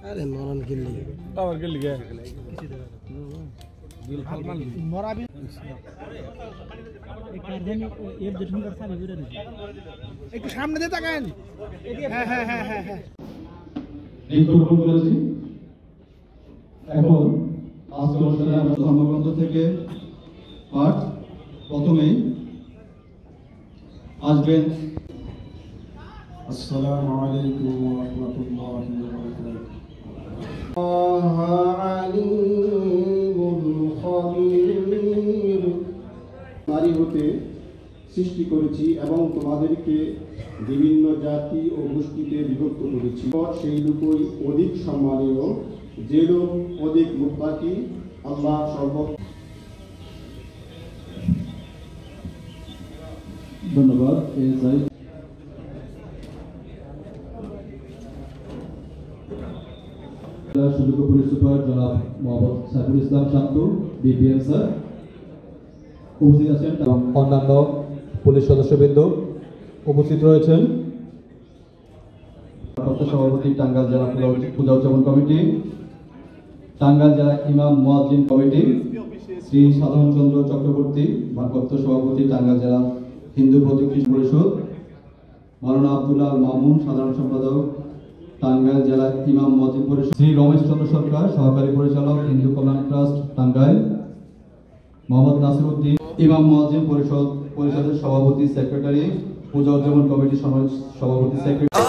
अरे मरन के लिए टावर के लिए दिल खाल मरा भी एक राजधानी एक जठन कर सारे जुड़े नहीं एक सामने देता কেন হ্যাঁ হ্যাঁ হ্যাঁ হ্যাঁ হ্যাঁ রিপোর্ট করেছি। এখন আজকে অনুষ্ঠানে আমরা ধর্মগ্রন্থ থেকে পাঠ প্রথমেই আসবেন। আসসালামু আলাইকুম ওয়া রাহমাতুল্লাহি ওয়া বারাকাতুহু। নারী হতে সৃষ্টি করেছি এবং তোমাদেরকে বিভিন্ন জাতি ও গোষ্ঠীতে বিভক্ত করেছি। সেই লোকই অধিক সম্মানীয় যে লোক অধিক মুত্তাকি আল্লাহ সর্ব। ধন্যবাদ। সুযোগ্য পুলিশ সুপার জনাব মোহাম্মদ সাইফুল ইসলাম শান্তু বিপিএম স্যার উপস্থিত আছেন এবং অন্যান্য পুলিশ সদস্যবৃন্দ উপস্থিত রয়েছেন। সভাপতি টাঙ্গাইল জেলা পূজা উদযাপন কমিটি, টাঙ্গাইল জেলা ইমাম মুয়াজ্জিন কমিটি, শ্রী সাধারণ চন্দ্র চক্রবর্তী ভারপ্রাপ্ত সভাপতি টাঙ্গাইল জেলা হিন্দু প্রতীকী পরিষদ, মাওলানা আব্দুল্লাহ আল মামুন সাধারণ সম্পাদক টাঙ্গাইল জেলা ইমাম মুয়াজ্জিন পরিষদ, শ্রী রমেশ চন্দ্র সরকার সহকারী পরিচালক হিন্দু কল্যাণ ট্রাস্ট টাঙ্গাইল, মোহাম্মদ নাসির উদ্দিন ইমাম মুয়াজ্জিন পরিষদের সভাপতি সেক্রেটারি, পূজা উদযাপন কমিটির সভাপতি সেক্রেটারি।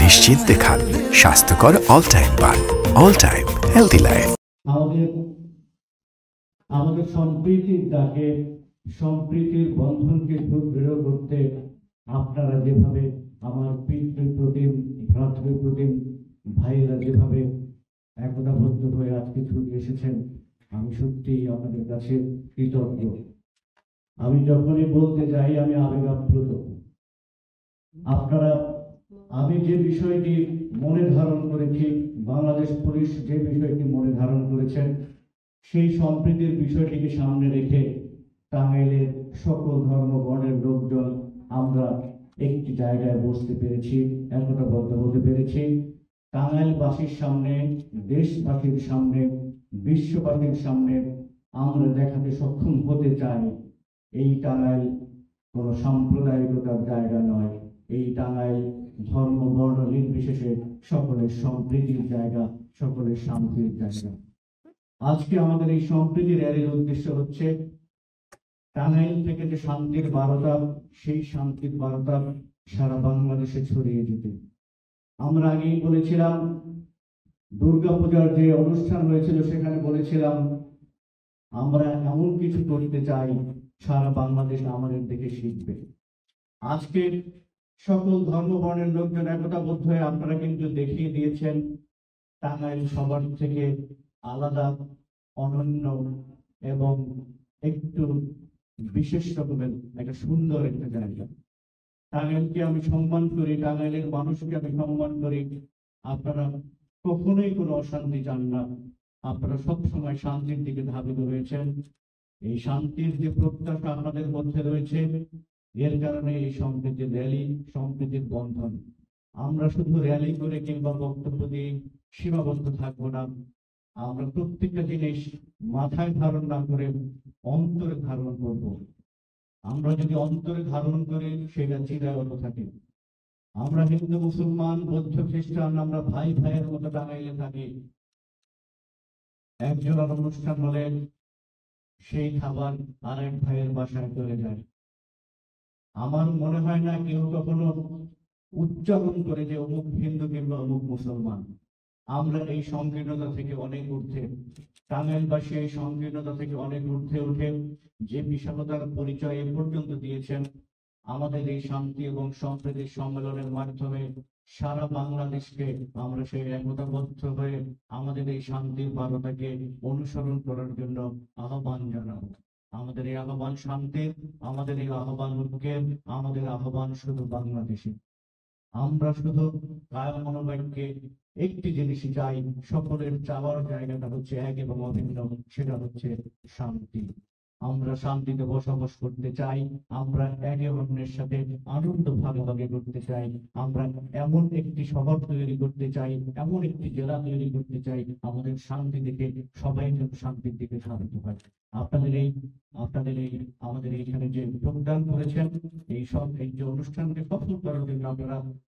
নিশ্চিন্তে খান স্বাস্থ্যকর অল টাইম পান, অল টাইম হেলদি লাইফ। আমাদের সম্প্রীতির ডাকে, সম্প্রীতির বন্ধনকে দৃঢ় করতে আপনারা যেভাবে আমার পিতৃপ্রতিম ভ্রাতৃপ্রতিম ভাইয়েরা যেভাবে একতাবদ্ধ হয়ে আজকে ছুটে এসেছেন, আমি সত্যিই আপনাদের কাছে কৃতজ্ঞ। আমি যখনই বলতে যাই আমি আবেগাপ্লুত। আপনারা, আমি যে বিষয়টি মনে ধারণ করেছি, বাংলাদেশ পুলিশ যে বিষয়টি মনে ধারণ করেছেন, সেই সম্প্রীতির বিষয়টিকে সামনে রেখে টাঙ্গাইলের সকল ধর্মবর্ণের লোকজন আমরা একটি জায়গায় বসতে পেরেছি, একতাবদ্ধ হতে পেরেছি। টাঙ্গাইলবাসীর সামনে, দেশবাসীর সামনে, বিশ্ববাসীর সামনে আমরা দেখাতে সক্ষম হতে চাই এই টাঙ্গাইল কোনো সাম্প্রদায়িকতার জায়গা নয়, এই টাঙ্গাইল ধর্ম বর্ণ নির্বিশেষে সকলের সম্প্রীতির জায়গা, সকলের শান্তির জায়গা। আজকে আমাদের এই সম্প্রীতি র্যালির উদ্দেশ্য হচ্ছে টাঙ্গাইল থেকে যে শান্তির বার্তা, সেই শান্তির বার্তা সারা বাংলাদেশে ছড়িয়ে যেতে। আমরা আগেই বলেছিলাম দুর্গাপূজার যে অনুষ্ঠান হয়েছিল সেখানে বলেছিলাম আমরা এমন কিছু করতে চাই সারা বাংলাদেশ আমাদের দেখে শিখবে। আজকে সকল ধর্মবর্ণের লোকজন একতাবদ্ধ হয়ে আপনারা কিন্তু দেখিয়ে দিয়েছেন টাঙ্গাইল সবার থেকে আলাদা, অনন্য এবং একটু বিশেষ রকমের একটা সুন্দর একটা জায়গা। টাঙ্গাইলকে আমি সম্মান করি, টাঙ্গাইলের মানুষকে আমি সম্মান করি। আপনারা কখনোই কোনো অশান্তি চান না, আপনারা সবসময় শান্তির দিকে ধাবিত হয়েছেন। এই শান্তির যে প্রত্যাশা আপনাদের মধ্যে রয়েছে, এর কারণে এই সম্প্রীতির র্যালি, সম্প্রীতির বন্ধন। আমরা শুধু র্যালি করে কিংবা বক্তব্য দিয়ে সীমাবদ্ধ থাকবো না, আমরা প্রত্যেকটা জিনিস মাথায় ধারণ না করে অন্তরে ধারণ করব। আমরা যদি অন্তরে ধারণ করি সেটা চিরায়ত থাকে। আমরা হিন্দু, মুসলমান, বৌদ্ধ, খ্রিস্টান, আমরা ভাই ভাইয়ের মতো টাঙ্গাইলে থাকি। একজনের অনুষ্ঠান হলে সেই খাবার আরেক ভাইয়ের বাসায় চলে যায়। আমার মনে হয় না কেউ কখনো উচ্চারণ করে যে অমুক হিন্দু কিংবা অমুক মুসলমান। আমরা এই সংকীর্ণতা থেকে অনেক ঊর্ধ্বে, টাঙ্গাইলবাসী এই সংকীর্ণতা থেকে অনেক ঊর্ধ্বে উঠে যে বিশালতার পরিচয় এ পর্যন্ত দিয়েছেন, আমাদের এই শান্তি এবং সম্প্রীতির সম্মেলনের মাধ্যমে সারা বাংলাদেশকে আমরা সেই একতাবদ্ধ হয়ে আমাদের এই শান্তির বার্তাকে অনুসরণ করার জন্য আহ্বান জানাবো। আমাদের এই আহ্বান শান্তির, আমাদের এই আহ্বান ঐক্যের, আমাদের আহ্বান শুধু বাংলাদেশে। আমরা শুধু কায়া মনোবাক্যে একটি জিনিসই চাই, সকলের চাওয়ার জায়গাটা হচ্ছে এক এবং অভিন্ন, সেটা হচ্ছে শান্তি। আমরা শান্তিতে বসবাস করতে চাই, আমরা একে অন্যের সাথে আনন্দ ভাগাভাগি করতে চাই, আমরা এমন একটি শহর তৈরি করতে চাই, এমন একটি জেলা তৈরি করতে চাই, আমাদের শান্তি দিকে সবাই যেন শান্তির দিকে ধাবিত হয়। আপনাদের এই আমাদের এইখানে যে যোগদান করেছেন, এই যে অনুষ্ঠানকে সফল করার জন্য আপনারা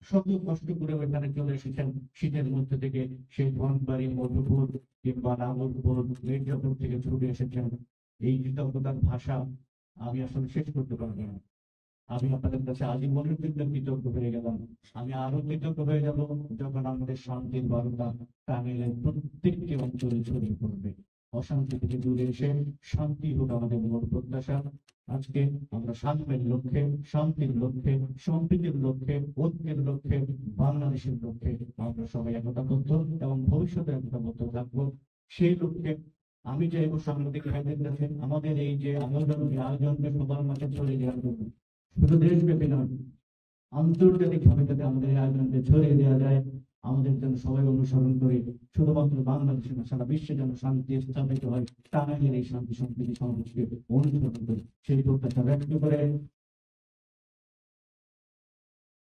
শত কষ্ট করে এখানে চলে এসেছেন। শীতের মধ্যে থেকে সেই ধনবাড়ি, মধুপুর কিংবা নাগরপুর, মির্জাপুর থেকে ছুটে এসেছেন। এই কৃতজ্ঞতার ভাষা আমি আসলে শেষ করতে পারবো না। আমি আপনাদের কাছে আজীবনের জন্য কৃতজ্ঞ হয়ে গেলাম। আমি আরো কৃতজ্ঞ হয়ে যাব যখন আমাদের শান্তির বার্তা টাঙ্গাইলের প্রত্যেকটি অঞ্চলে ছড়িয়ে পড়বে। অশান্তি থেকে দূরে এসে শান্তি হোক আমাদের মূল প্রত্যাশা। আজকে আমরা সাম্যের লক্ষ্যে, শান্তির লক্ষ্যে, সম্প্রীতির লক্ষ্যে, ঐক্যের লক্ষ্যে, বাংলাদেশের লক্ষ্যে আমরা সবাই একতাবদ্ধ এবং ভবিষ্যতে একতাবদ্ধ থাকবো। সেই লক্ষ্যে আমি চাইবো সাংবাদিক ভাইদের কাছে আমাদের এই যে আয়োজনকে সবার মাঝে ছড়িয়ে দেওয়ার জন্য, শুধু দেশব্যাপী নয়, আন্তর্জাতিক ভাবে যাতে আমাদের এই আয়োজনকে ছড়িয়ে দেওয়া যায়, আমাদের যেন সবাই অনুসরণ করে শুধুমাত্র বাংলাদেশে না সারা বিশ্বে যেন শান্তি স্থাপিত হয়, টাঙ্গাইলের এই শান্তি সম্প্রীতি সমাবেশকে অনুসরণ করে সেই প্রত্যাশা ব্যক্ত করে